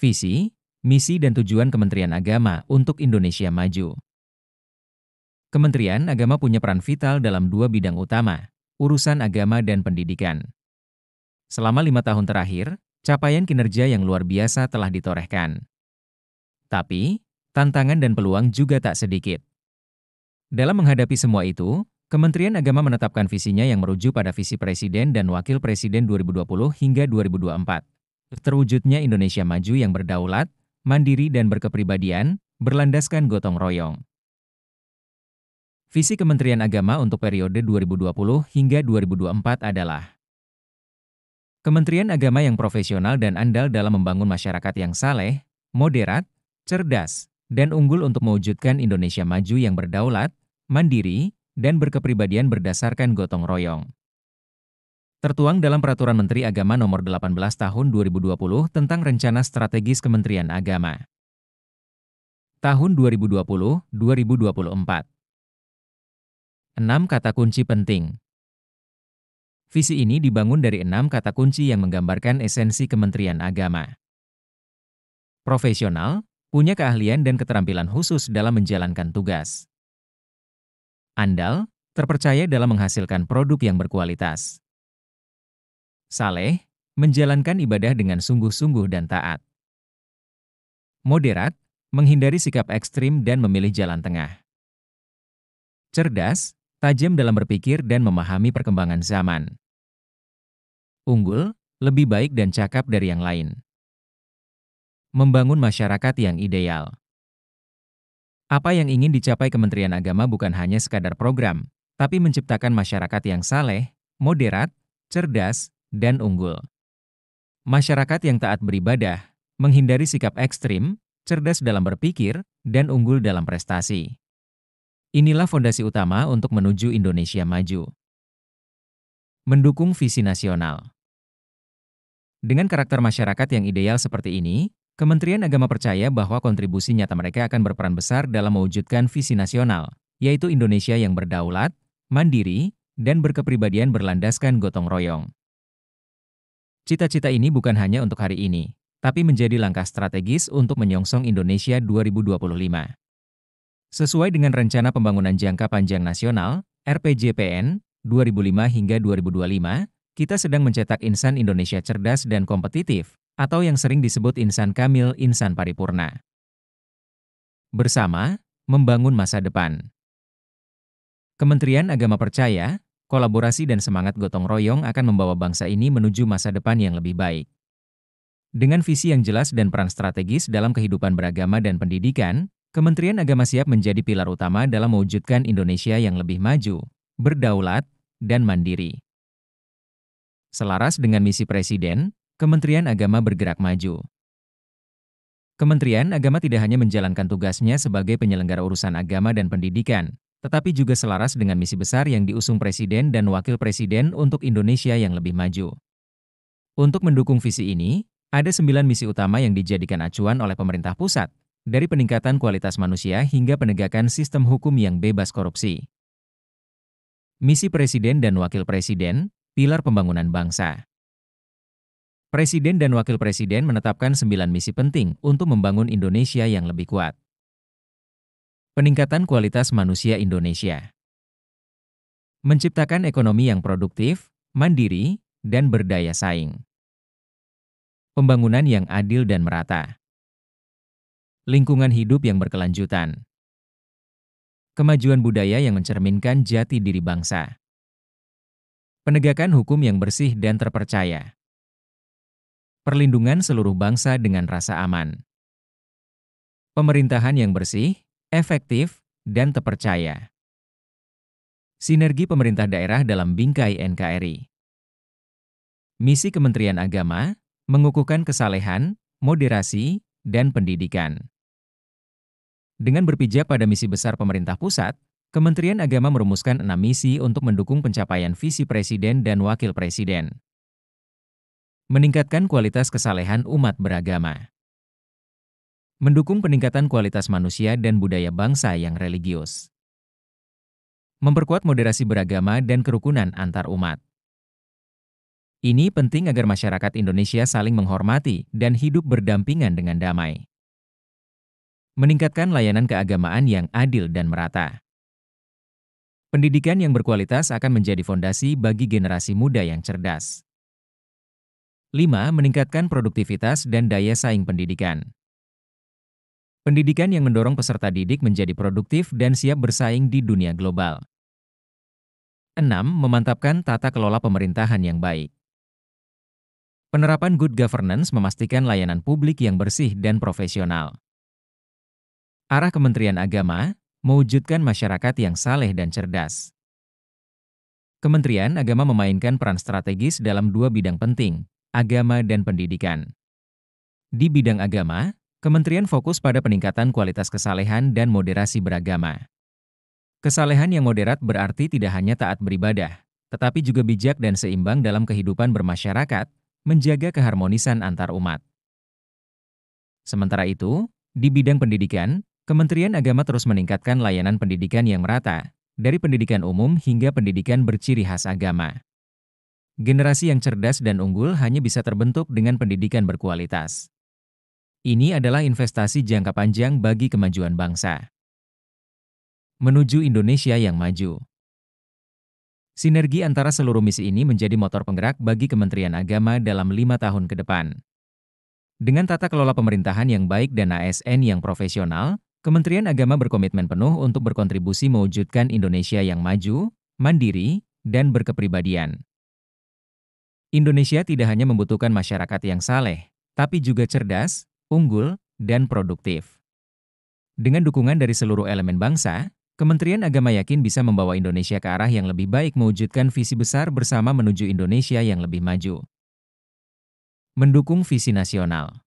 Visi, misi dan tujuan Kementerian Agama untuk Indonesia Maju. Kementerian Agama punya peran vital dalam dua bidang utama, urusan agama dan pendidikan. Selama 5 tahun terakhir, capaian kinerja yang luar biasa telah ditorehkan. Tapi, tantangan dan peluang juga tak sedikit. Dalam menghadapi semua itu, Kementerian Agama menetapkan visinya yang merujuk pada visi Presiden dan Wakil Presiden 2020 hingga 2024. Terwujudnya Indonesia Maju yang berdaulat, mandiri dan berkepribadian, berlandaskan gotong royong. Visi Kementerian Agama untuk periode 2020 hingga 2024 adalah Kementerian Agama yang profesional dan andal dalam membangun masyarakat yang saleh, moderat, cerdas, dan unggul untuk mewujudkan Indonesia Maju yang berdaulat, mandiri, dan berkepribadian berdasarkan gotong royong. Tertuang dalam Peraturan Menteri Agama Nomor 18 Tahun 2020 tentang Rencana Strategis Kementerian Agama. Tahun 2020-2024. 6 kata kunci penting. Visi ini dibangun dari 6 kata kunci yang menggambarkan esensi Kementerian Agama. Profesional, punya keahlian dan keterampilan khusus dalam menjalankan tugas. Andal, terpercaya dalam menghasilkan produk yang berkualitas. Saleh, menjalankan ibadah dengan sungguh-sungguh dan taat. Moderat, menghindari sikap ekstrim dan memilih jalan tengah. Cerdas, tajam dalam berpikir dan memahami perkembangan zaman. Unggul, lebih baik dan cakap dari yang lain. Membangun masyarakat yang ideal. Apa yang ingin dicapai Kementerian Agama bukan hanya sekadar program, tapi menciptakan masyarakat yang saleh, moderat, cerdas, dan unggul. Masyarakat yang taat beribadah, menghindari sikap ekstrim, cerdas dalam berpikir, dan unggul dalam prestasi. Inilah fondasi utama untuk menuju Indonesia Maju. Mendukung visi nasional. Dengan karakter masyarakat yang ideal seperti ini, Kementerian Agama percaya bahwa kontribusi nyata mereka akan berperan besar dalam mewujudkan visi nasional, yaitu Indonesia yang berdaulat, mandiri, dan berkepribadian berlandaskan gotong royong. Cita-cita ini bukan hanya untuk hari ini, tapi menjadi langkah strategis untuk menyongsong Indonesia 2025. Sesuai dengan Rencana Pembangunan Jangka Panjang Nasional, RPJPN, 2005 hingga 2025, kita sedang mencetak insan Indonesia cerdas dan kompetitif, atau yang sering disebut insan kamil, insan paripurna. Bersama, membangun masa depan. Kementerian Agama percaya, kolaborasi dan semangat gotong royong akan membawa bangsa ini menuju masa depan yang lebih baik. Dengan visi yang jelas dan peran strategis dalam kehidupan beragama dan pendidikan, Kementerian Agama siap menjadi pilar utama dalam mewujudkan Indonesia yang lebih maju, berdaulat, dan mandiri. Selaras dengan misi Presiden, Kementerian Agama bergerak maju. Kementerian Agama tidak hanya menjalankan tugasnya sebagai penyelenggara urusan agama dan pendidikan, tetapi juga selaras dengan misi besar yang diusung Presiden dan Wakil Presiden untuk Indonesia yang lebih maju. Untuk mendukung visi ini, ada 9 misi utama yang dijadikan acuan oleh pemerintah pusat, dari peningkatan kualitas manusia hingga penegakan sistem hukum yang bebas korupsi. Misi Presiden dan Wakil Presiden, pilar pembangunan bangsa. Presiden dan Wakil Presiden menetapkan 9 misi penting untuk membangun Indonesia yang lebih kuat. Peningkatan kualitas manusia Indonesia. Menciptakan ekonomi yang produktif, mandiri, dan berdaya saing. Pembangunan yang adil dan merata. Lingkungan hidup yang berkelanjutan. Kemajuan budaya yang mencerminkan jati diri bangsa. Penegakan hukum yang bersih dan terpercaya. Perlindungan seluruh bangsa dengan rasa aman. Pemerintahan yang bersih, efektif, dan terpercaya. Sinergi pemerintah daerah dalam bingkai NKRI. Misi Kementerian Agama, mengukuhkan kesalehan, moderasi, dan pendidikan. Dengan berpijak pada misi besar pemerintah pusat, Kementerian Agama merumuskan 6 misi untuk mendukung pencapaian visi Presiden dan Wakil Presiden. Meningkatkan kualitas kesalehan umat beragama. Mendukung peningkatan kualitas manusia dan budaya bangsa yang religius. Memperkuat moderasi beragama dan kerukunan antar umat. Ini penting agar masyarakat Indonesia saling menghormati dan hidup berdampingan dengan damai. Meningkatkan layanan keagamaan yang adil dan merata. Pendidikan yang berkualitas akan menjadi fondasi bagi generasi muda yang cerdas. 5. Meningkatkan produktivitas dan daya saing pendidikan. Pendidikan yang mendorong peserta didik menjadi produktif dan siap bersaing di dunia global. 6. Memantapkan tata kelola pemerintahan yang baik. Penerapan good governance memastikan layanan publik yang bersih dan profesional. Arah Kementerian Agama, mewujudkan masyarakat yang saleh dan cerdas. Kementerian Agama memainkan peran strategis dalam dua bidang penting, agama dan pendidikan. Di bidang agama, Kementerian fokus pada peningkatan kualitas kesalehan dan moderasi beragama. Kesalehan yang moderat berarti tidak hanya taat beribadah, tetapi juga bijak dan seimbang dalam kehidupan bermasyarakat, menjaga keharmonisan antar umat. Sementara itu, di bidang pendidikan, Kementerian Agama terus meningkatkan layanan pendidikan yang merata, dari pendidikan umum hingga pendidikan berciri khas agama. Generasi yang cerdas dan unggul hanya bisa terbentuk dengan pendidikan berkualitas. Ini adalah investasi jangka panjang bagi kemajuan bangsa. Menuju Indonesia yang maju. Sinergi antara seluruh misi ini menjadi motor penggerak bagi Kementerian Agama dalam 5 tahun ke depan. Dengan tata kelola pemerintahan yang baik dan ASN yang profesional, Kementerian Agama berkomitmen penuh untuk berkontribusi mewujudkan Indonesia yang maju, mandiri, dan berkepribadian. Indonesia tidak hanya membutuhkan masyarakat yang saleh, tapi juga cerdas, unggul, dan produktif. Dengan dukungan dari seluruh elemen bangsa, Kementerian Agama yakin bisa membawa Indonesia ke arah yang lebih baik mewujudkan visi besar bersama menuju Indonesia yang lebih maju. Mendukung visi nasional.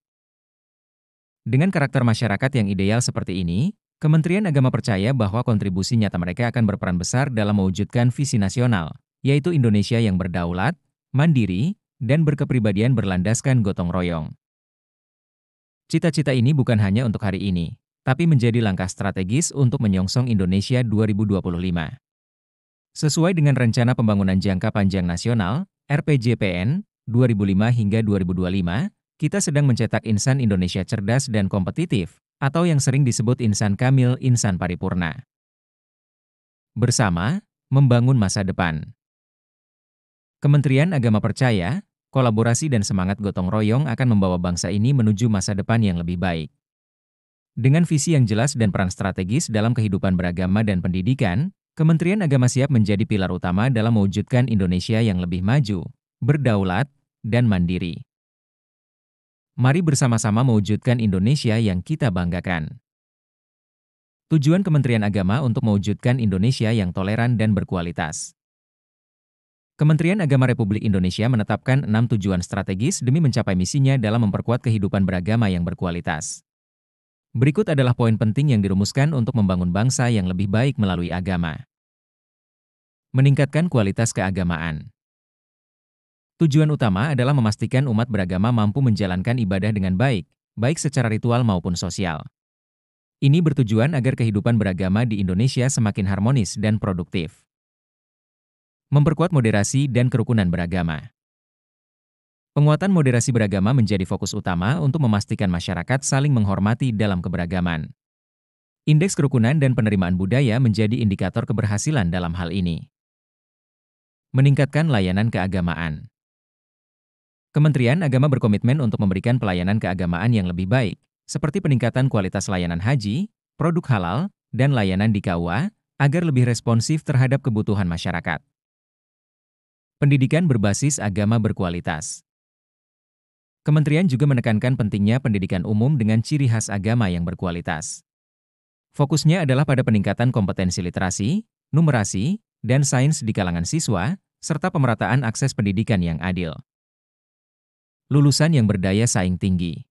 Dengan karakter masyarakat yang ideal seperti ini, Kementerian Agama percaya bahwa kontribusi nyata mereka akan berperan besar dalam mewujudkan visi nasional, yaitu Indonesia yang berdaulat, mandiri, dan berkepribadian berlandaskan gotong royong. Cita-cita ini bukan hanya untuk hari ini, tapi menjadi langkah strategis untuk menyongsong Indonesia 2025. Sesuai dengan Rencana Pembangunan Jangka Panjang Nasional, RPJPN, 2005 hingga 2025, kita sedang mencetak insan Indonesia cerdas dan kompetitif, atau yang sering disebut insan kamil, insan paripurna. Bersama, membangun masa depan. Kementerian Agama percaya, kolaborasi dan semangat gotong royong akan membawa bangsa ini menuju masa depan yang lebih baik. Dengan visi yang jelas dan peran strategis dalam kehidupan beragama dan pendidikan, Kementerian Agama siap menjadi pilar utama dalam mewujudkan Indonesia yang lebih maju, berdaulat, dan mandiri. Mari bersama-sama mewujudkan Indonesia yang kita banggakan. Tujuan Kementerian Agama untuk mewujudkan Indonesia yang toleran dan berkualitas. Kementerian Agama Republik Indonesia menetapkan 6 tujuan strategis demi mencapai misinya dalam memperkuat kehidupan beragama yang berkualitas. Berikut adalah poin penting yang dirumuskan untuk membangun bangsa yang lebih baik melalui agama. Meningkatkan kualitas keagamaan. Tujuan utama adalah memastikan umat beragama mampu menjalankan ibadah dengan baik, baik secara ritual maupun sosial. Ini bertujuan agar kehidupan beragama di Indonesia semakin harmonis dan produktif. Memperkuat moderasi dan kerukunan beragama. Penguatan moderasi beragama menjadi fokus utama untuk memastikan masyarakat saling menghormati dalam keberagaman. Indeks kerukunan dan penerimaan budaya menjadi indikator keberhasilan dalam hal ini. Meningkatkan layanan keagamaan. Kementerian Agama berkomitmen untuk memberikan pelayanan keagamaan yang lebih baik, seperti peningkatan kualitas layanan haji, produk halal, dan layanan di KUA, agar lebih responsif terhadap kebutuhan masyarakat. Pendidikan berbasis agama berkualitas. Kementerian juga menekankan pentingnya pendidikan umum dengan ciri khas agama yang berkualitas. Fokusnya adalah pada peningkatan kompetensi literasi, numerasi, dan sains di kalangan siswa, serta pemerataan akses pendidikan yang adil. Lulusan yang berdaya saing tinggi.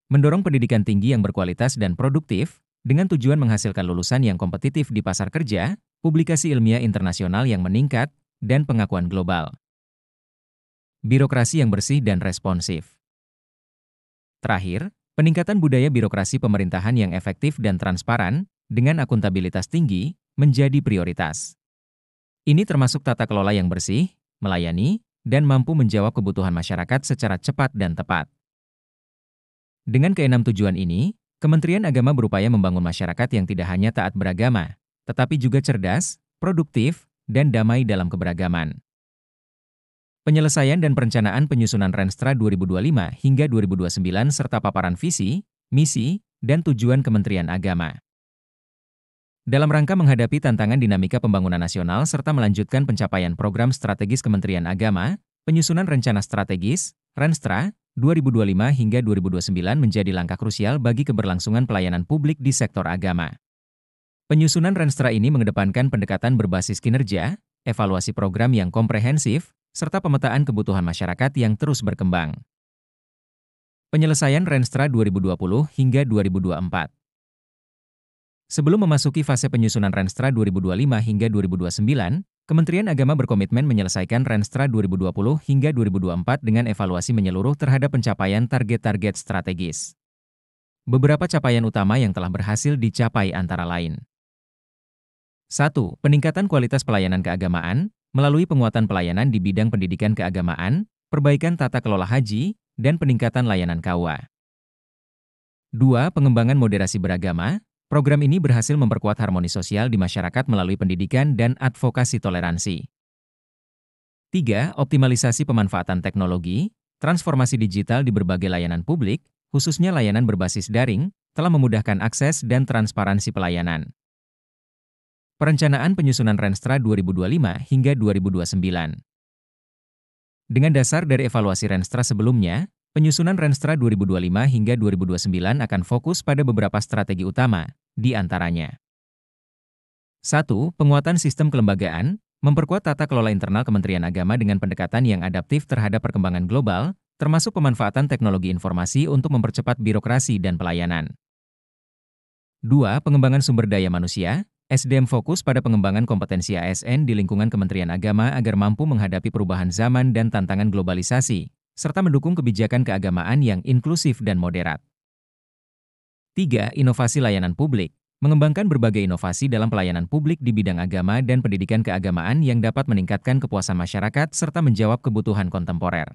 Mendorong pendidikan tinggi yang berkualitas dan produktif, dengan tujuan menghasilkan lulusan yang kompetitif di pasar kerja, publikasi ilmiah internasional yang meningkat, dan pengakuan global. Birokrasi yang bersih dan responsif. Terakhir, peningkatan budaya birokrasi pemerintahan yang efektif dan transparan, dengan akuntabilitas tinggi, menjadi prioritas. Ini termasuk tata kelola yang bersih, melayani, dan mampu menjawab kebutuhan masyarakat secara cepat dan tepat. Dengan keenam tujuan ini, Kementerian Agama berupaya membangun masyarakat yang tidak hanya taat beragama, tetapi juga cerdas, produktif, dan damai dalam keberagaman. Penyelesaian dan perencanaan penyusunan Renstra 2025 hingga 2029 serta paparan visi, misi, dan tujuan Kementerian Agama. Dalam rangka menghadapi tantangan dinamika pembangunan nasional serta melanjutkan pencapaian program strategis Kementerian Agama, penyusunan rencana strategis, Renstra, 2025 hingga 2029 menjadi langkah krusial bagi keberlangsungan pelayanan publik di sektor agama. Penyusunan Renstra ini mengedepankan pendekatan berbasis kinerja, evaluasi program yang komprehensif, serta pemetaan kebutuhan masyarakat yang terus berkembang. Penyelesaian Renstra 2020 hingga 2024. Sebelum memasuki fase penyusunan Renstra 2025 hingga 2029, Kementerian Agama berkomitmen menyelesaikan Renstra 2020 hingga 2024 dengan evaluasi menyeluruh terhadap pencapaian target-target strategis. Beberapa capaian utama yang telah berhasil dicapai antara lain. 1. Peningkatan kualitas pelayanan keagamaan, melalui penguatan pelayanan di bidang pendidikan keagamaan, perbaikan tata kelola haji, dan peningkatan layanan KUA. 2. Pengembangan moderasi beragama. Program ini berhasil memperkuat harmoni sosial di masyarakat melalui pendidikan dan advokasi toleransi. 3. Optimalisasi pemanfaatan teknologi. Transformasi digital di berbagai layanan publik, khususnya layanan berbasis daring, telah memudahkan akses dan transparansi pelayanan. Perencanaan penyusunan Renstra 2025 hingga 2029. Dengan dasar dari evaluasi Renstra sebelumnya, penyusunan Renstra 2025 hingga 2029 akan fokus pada beberapa strategi utama, di antaranya. 1. Penguatan sistem kelembagaan, memperkuat tata kelola internal Kementerian Agama dengan pendekatan yang adaptif terhadap perkembangan global, termasuk pemanfaatan teknologi informasi untuk mempercepat birokrasi dan pelayanan. 2. Pengembangan sumber daya manusia, SDM fokus pada pengembangan kompetensi ASN di lingkungan Kementerian Agama agar mampu menghadapi perubahan zaman dan tantangan globalisasi, serta mendukung kebijakan keagamaan yang inklusif dan moderat. 3. Inovasi layanan publik, mengembangkan berbagai inovasi dalam pelayanan publik di bidang agama dan pendidikan keagamaan yang dapat meningkatkan kepuasan masyarakat serta menjawab kebutuhan kontemporer.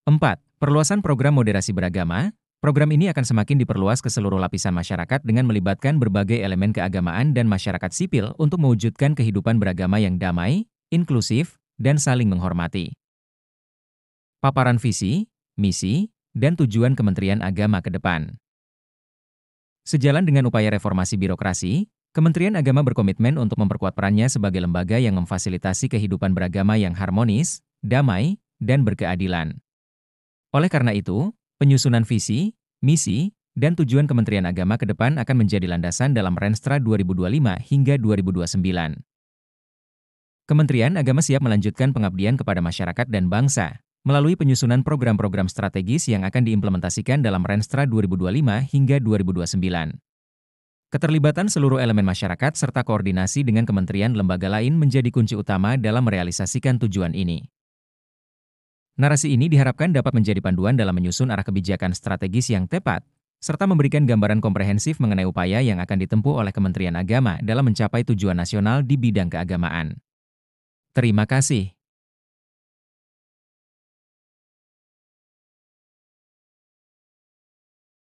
4. Perluasan program moderasi beragama. Program ini akan semakin diperluas ke seluruh lapisan masyarakat dengan melibatkan berbagai elemen keagamaan dan masyarakat sipil untuk mewujudkan kehidupan beragama yang damai, inklusif, dan saling menghormati. Paparan visi, misi, dan tujuan Kementerian Agama ke depan. Sejalan dengan upaya reformasi birokrasi, Kementerian Agama berkomitmen untuk memperkuat perannya sebagai lembaga yang memfasilitasi kehidupan beragama yang harmonis, damai, dan berkeadilan. Oleh karena itu, penyusunan visi, misi, dan tujuan Kementerian Agama ke depan akan menjadi landasan dalam Renstra 2025 hingga 2029. Kementerian Agama siap melanjutkan pengabdian kepada masyarakat dan bangsa, melalui penyusunan program-program strategis yang akan diimplementasikan dalam Renstra 2025 hingga 2029. Keterlibatan seluruh elemen masyarakat serta koordinasi dengan kementerian lembaga lain menjadi kunci utama dalam merealisasikan tujuan ini. Narasi ini diharapkan dapat menjadi panduan dalam menyusun arah kebijakan strategis yang tepat, serta memberikan gambaran komprehensif mengenai upaya yang akan ditempuh oleh Kementerian Agama dalam mencapai tujuan nasional di bidang keagamaan. Terima kasih.